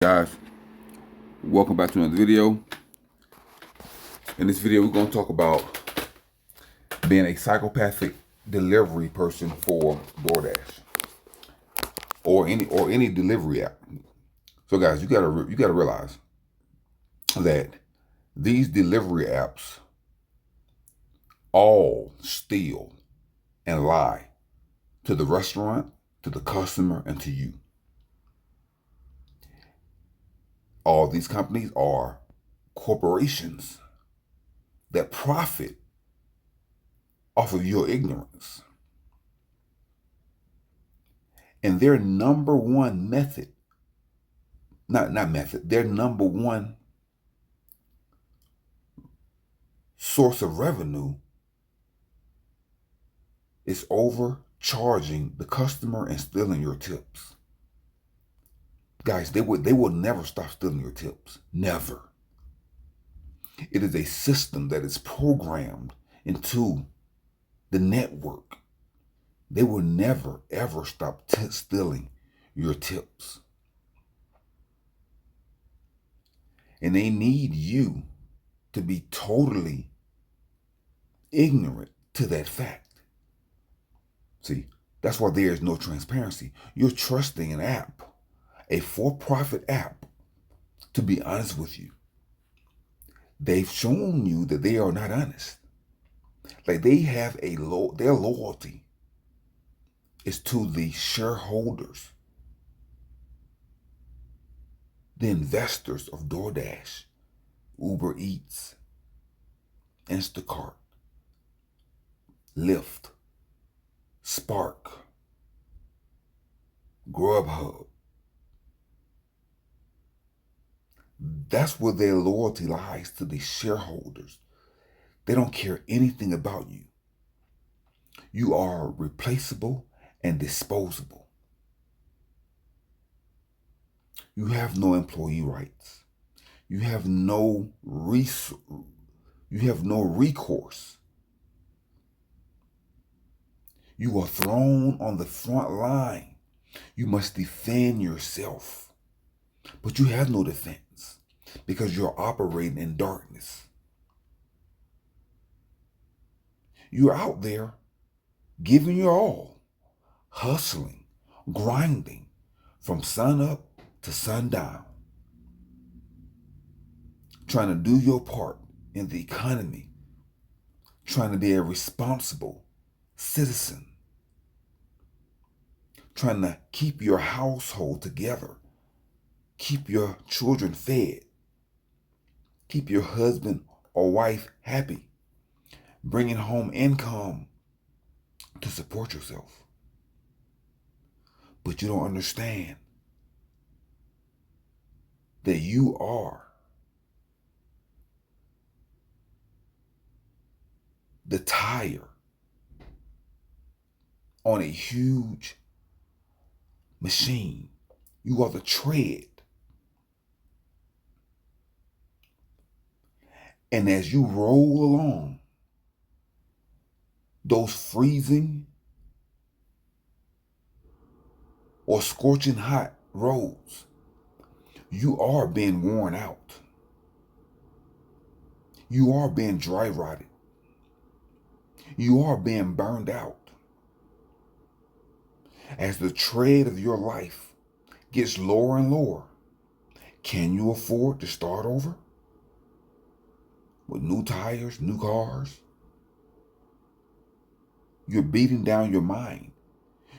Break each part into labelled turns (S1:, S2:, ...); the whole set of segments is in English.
S1: Guys, welcome back to another video. In this video, we're going to talk about being a psychopathic delivery person for DoorDash or any delivery app. So, guys, you gotta realize that these delivery apps all steal and lie to the restaurant, to the customer, and to you. All these companies are corporations that profit off of your ignorance. And their number one method, their number one source of revenue is overcharging the customer and stealing your tips. Guys, they will never stop stealing your tips. Never. It is a system that is programmed into the network. They will never, ever stop stealing your tips. And they need you to be totally ignorant to that fact. See, that's why there is no transparency. You're trusting an app, a for-profit app, to be honest with you. They've shown you that they are not honest. Like they have their loyalty is to the shareholders, the investors of DoorDash, Uber Eats, Instacart, Lyft, Spark, Grubhub. That's where their loyalty lies, to the shareholders. They don't care anything about you. You are replaceable and disposable. You have no employee rights. You have no recourse. You are thrown on the front line. You must defend yourself. But you have no defense because you're operating in darkness. You're out there giving your all, hustling, grinding from sun up to sundown, trying to do your part in the economy, trying to be a responsible citizen, trying to keep your household together, keep your children fed, keep your husband or wife happy, bringing home income to support yourself. But you don't understand that you are the tire on a huge machine. You are the tread. And as you roll along those freezing or scorching hot roads, you are being worn out. You are being dry rotted. You are being burned out. As the tread of your life gets lower and lower, can you afford to start over with new tires, new cars? You're beating down your mind.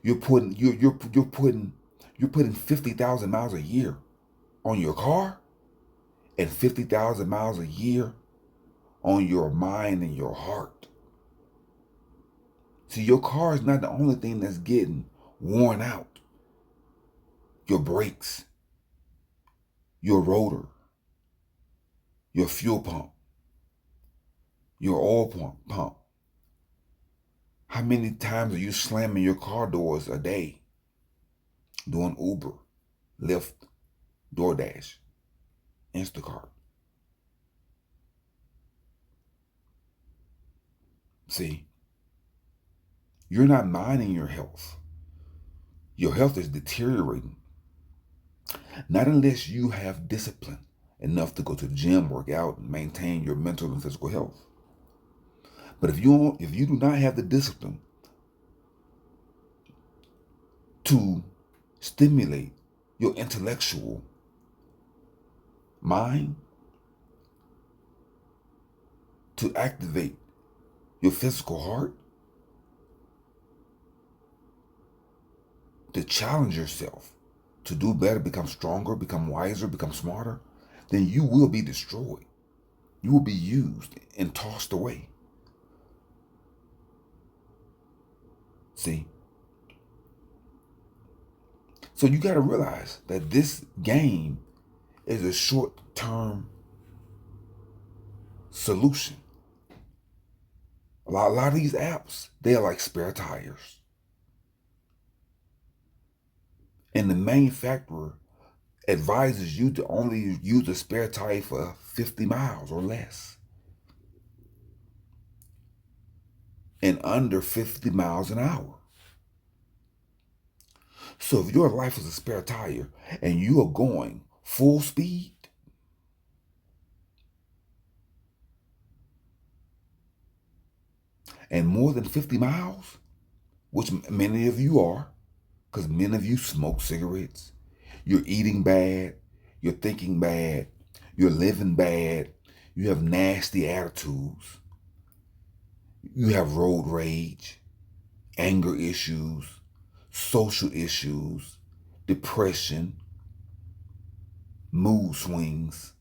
S1: You're putting 50,000 miles a year on your car and 50,000 miles a year on your mind and your heart. See, your car is not the only thing that's getting worn out. Your brakes, your rotor, your fuel pump, your oil pump. How many times are you slamming your car doors a day doing Uber, Lyft, DoorDash, Instacart? See, you're not minding your health. Your health is deteriorating. Not unless you have discipline enough to go to the gym, work out, and maintain your mental and physical health. But if you do not have the discipline to stimulate your intellectual mind, to activate your physical heart, to challenge yourself, to do better, become stronger, become wiser, become smarter, then you will be destroyed. You will be used and tossed away. See? So you got to realize that this game is a short-term solution. A lot of these apps, they are like spare tires. And the manufacturer advises you to only use a spare tire for 50 miles or less. And under 50 miles an hour. So if your life is a spare tire and you are going full speed, and more than 50 miles, which many of you are, because many of you smoke cigarettes, you're eating bad, you're thinking bad, you're living bad, you have nasty attitudes, you have road rage, anger issues, social issues, depression, mood swings.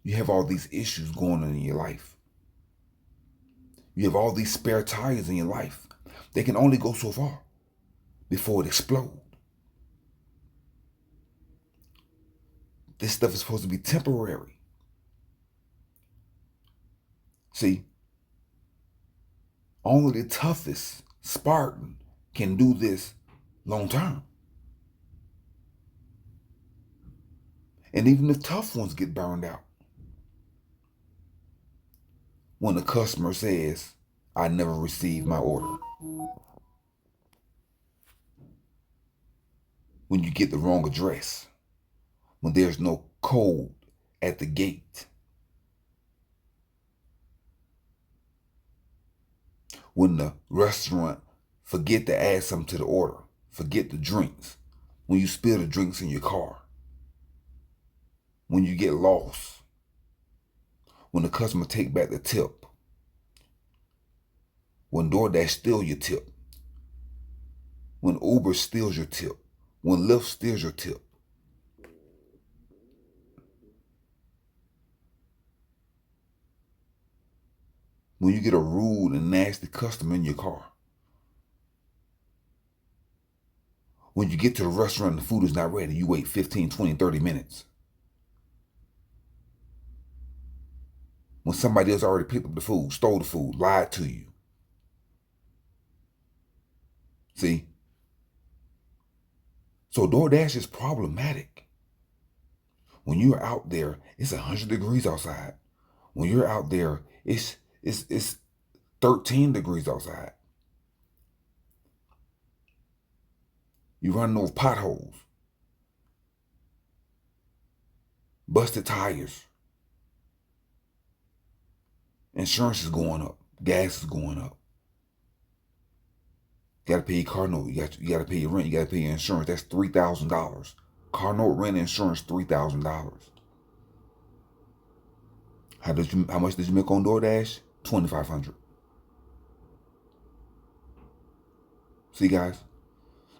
S1: You have all these issues going on in your life. You have all these spare tires in your life. They can only go so far before it explodes. This stuff is supposed to be temporary. See, only the toughest Spartan can do this long term. And even the tough ones get burned out. When the customer says, I never received my order. When you get the wrong address. When there's no code at the gate. When the restaurant forget to add something to the order. Forget the drinks. When you spill the drinks in your car. When you get lost. When the customer take back the tip. When DoorDash steals your tip. When Uber steals your tip. When Lyft steals your tip. When you get a rude and nasty customer in your car. When you get to the restaurant and the food is not ready, you wait 15, 20, 30 minutes. When somebody else already picked up the food, stole the food, lied to you. See? So DoorDash is problematic. When you're out there, it's 100 degrees outside. When you're out there, it's 13 degrees outside. You're running over potholes. Busted tires. Insurance is going up. Gas is going up. You got to pay your car note. You got to pay your rent. You got to pay your insurance. That's $3,000. Car note, rent, insurance, $3,000. How much did you make on DoorDash? $2,500. See, guys?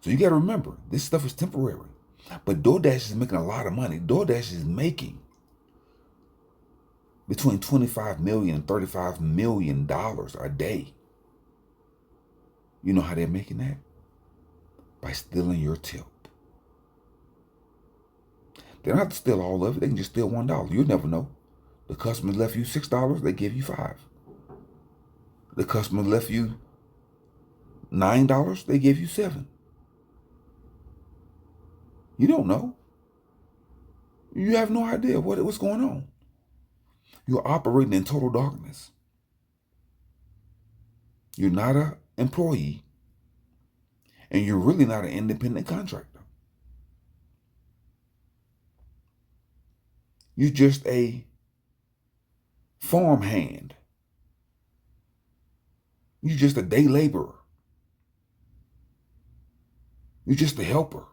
S1: So you got to remember, this stuff is temporary. But DoorDash is making a lot of money. DoorDash is making between $25 million and $35 million a day. You know how they're making that? By stealing your tip. They don't have to steal all of it. They can just steal $1. You'll never know. The customer left you $6, they give you $5. The customer left you $9, they give you $7. You don't know. You have no idea what's going on. You're operating in total darkness. You're not an employee. And you're really not an independent contractor. You're just a farm hand. You're just a day laborer. You're just a helper.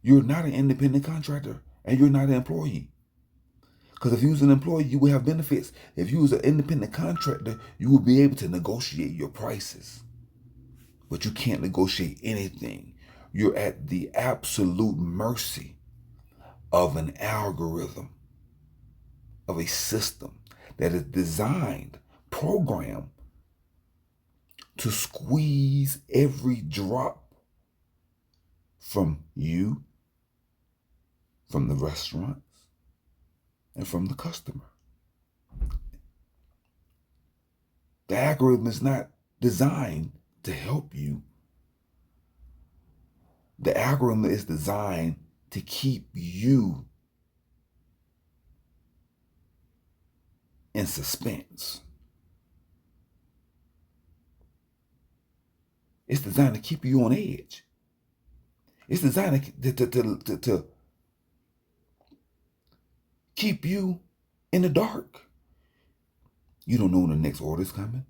S1: You're not an independent contractor, and you're not an employee. Because if you was an employee, you would have benefits. If you was an independent contractor, you would be able to negotiate your prices. But you can't negotiate anything. You're at the absolute mercy of an algorithm, of a system that is designed, programmed to squeeze every drop from you, from the restaurants, and from the customer. The algorithm is not designed to help you. The algorithm is designed to keep you in suspense. It's designed to keep you on edge. It's designed to keep you in the dark. You don't know when the next order is coming.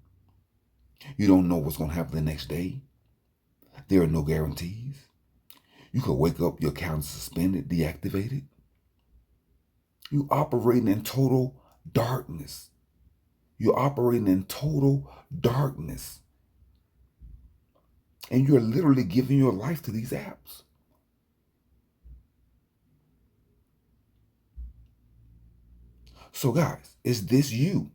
S1: You don't know what's going to happen the next day. There are no guarantees. You could wake up, your account is suspended, deactivated. You're operating in total darkness. You're operating in total darkness. And you're literally giving your life to these apps. So guys, is this you?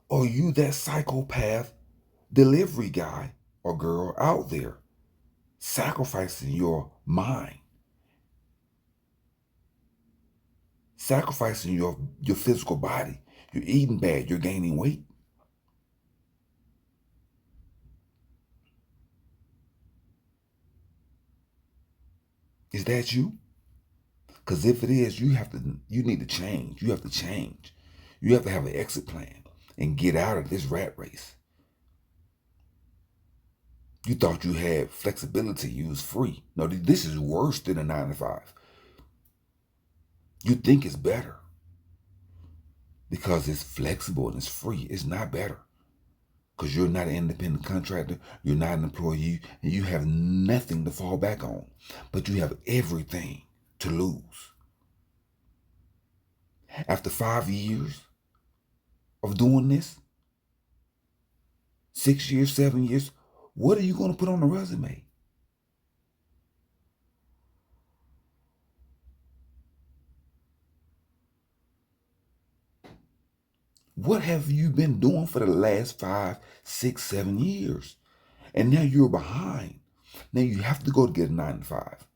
S1: Or are you that psychopath delivery guy or girl out there sacrificing your mind, sacrificing your physical body? You're eating bad, you're gaining weight. Is that you? Because if it is, you need to change. You have to change. You have to have an exit plan and get out of this rat race. You thought you had flexibility, you was free. No, this is worse than a 9 to 5. You think it's better because it's flexible and it's free. It's not better because you're not an independent contractor, you're not an employee, and you have nothing to fall back on, but you have everything to lose. After 5 years of doing this, 6 years, 7 years, what are you going to put on the resume? What have you been doing for the last 5, 6, 7 years? And now you're behind. Now you have to go to get a 9 to 5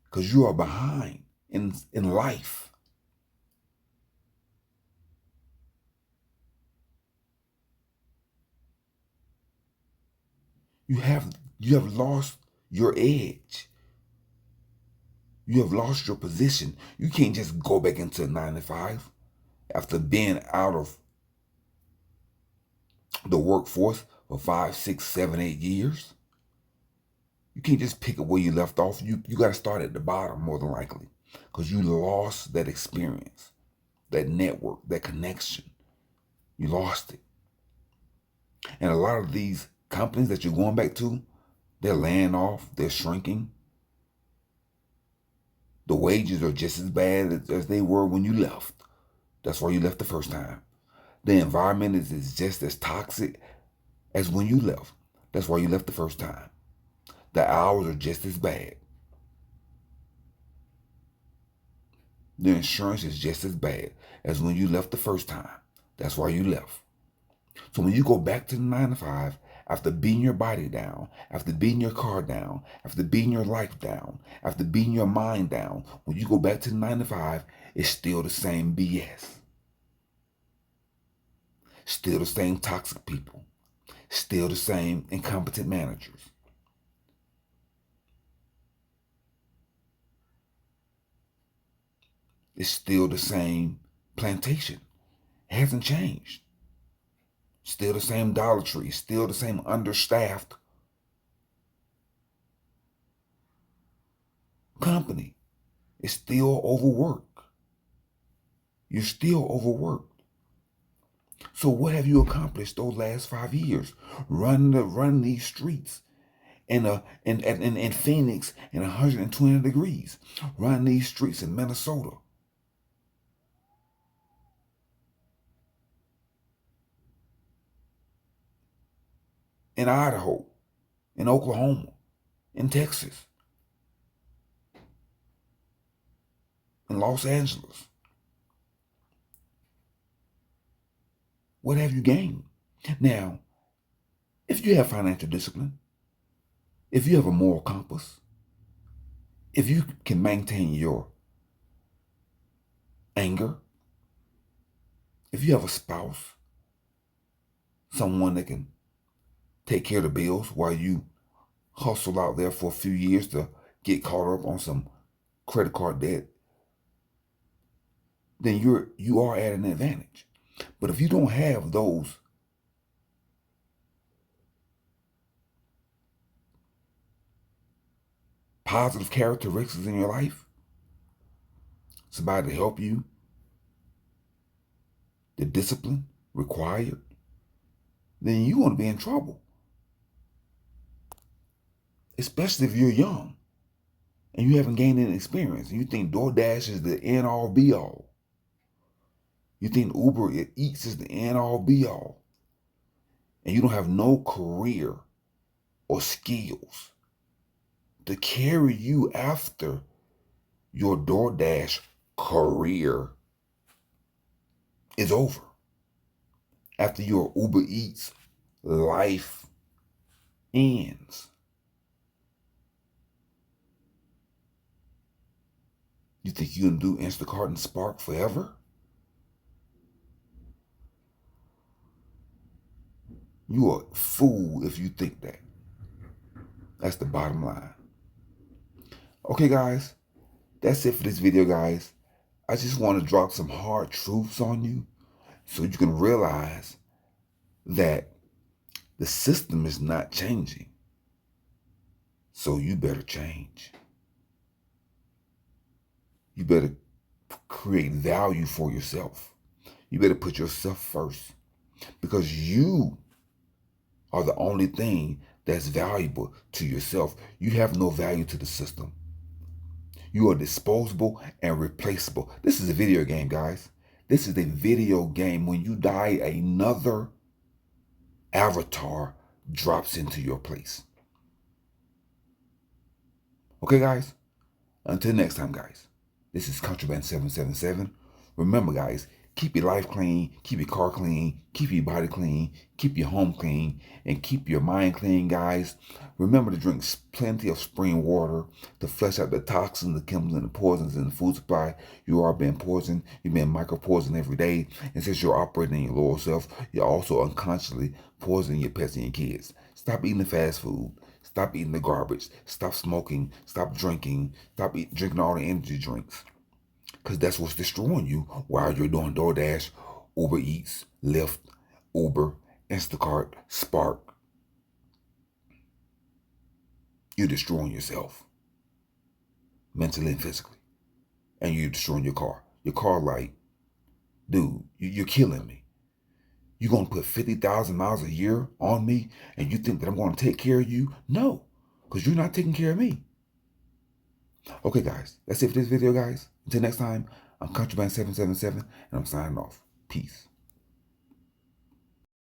S1: because you are behind in life. You have lost your edge. You have lost your position. You can't just go back into a 9 to 5 after being out of the workforce for 5, 6, 7, 8 years. You can't just pick up where you left off. You got to start at the bottom more than likely because you lost that experience, that network, that connection. You lost it. And a lot of these companies that you're going back to, they're laying off, they're shrinking. The wages are just as bad as they were when you left. That's why you left the first time. The environment is just as toxic as when you left. That's why you left the first time. The hours are just as bad. The insurance is just as bad as when you left the first time. That's why you left. So when you go back to the 9 to 5, after beating your body down, after beating your car down, after beating your life down, after beating your mind down, when you go back to the 9 to 5, it's still the same BS. Still the same toxic people. Still the same incompetent managers. It's still the same plantation. It hasn't changed. Still the same Dollar Tree. Still the same understaffed company. It's still overworked. You're still overworked. So what have you accomplished those last 5 years? Run these streets in Phoenix in 120 degrees. Run these streets in Minnesota. In Idaho, in Oklahoma, in Texas, in Los Angeles. What have you gained? Now, if you have financial discipline, if you have a moral compass, if you can maintain your anger, if you have a spouse, someone that can take care of the bills while you hustle out there for a few years to get caught up on some credit card debt, then you are at an advantage. But if you don't have those positive characteristics in your life, somebody to help you, the discipline required, then you're going to be in trouble. Especially if you're young and you haven't gained any experience and you think DoorDash is the end all be all. You think Uber Eats is the end all be all. And you don't have no career or skills to carry you after your DoorDash career is over. After your Uber Eats life ends. You think you can do Instacart and Spark forever? You are a fool if you think that. That's the bottom line. Okay, guys, that's it for this video, guys. I just want to drop some hard truths on you so you can realize that the system is not changing. So you better change. You better create value for yourself. You better put yourself first, because you are the only thing that's valuable to yourself. You have no value to the system. You are disposable and replaceable. This is a video game, guys. This is a video game. When you die, another avatar drops into your place. Okay, guys? Until next time, guys. This is Contraband 777. Remember, guys, keep your life clean, keep your car clean, keep your body clean, keep your home clean, and keep your mind clean, guys. Remember to drink plenty of spring water to flush out the toxins, the chemicals, and the poisons in the food supply. You are being poisoned. You're being micro-poisoned every day. And since you're operating in your lower self, you're also unconsciously poisoning your pets and your kids. Stop eating the fast food. Stop eating the garbage. Stop smoking. Stop drinking. Stop drinking all the energy drinks. Because that's what's destroying you while you're doing DoorDash, Uber Eats, Lyft, Uber, Instacart, Spark. You're destroying yourself, mentally and physically. And you're destroying your car. Your car, like, dude, you're killing me. You're going to put 50,000 miles a year on me and you think that I'm going to take care of you? No, because you're not taking care of me. Okay, guys, that's it for this video, guys. Until next time, I'm Contraband 777, and I'm signing off. Peace.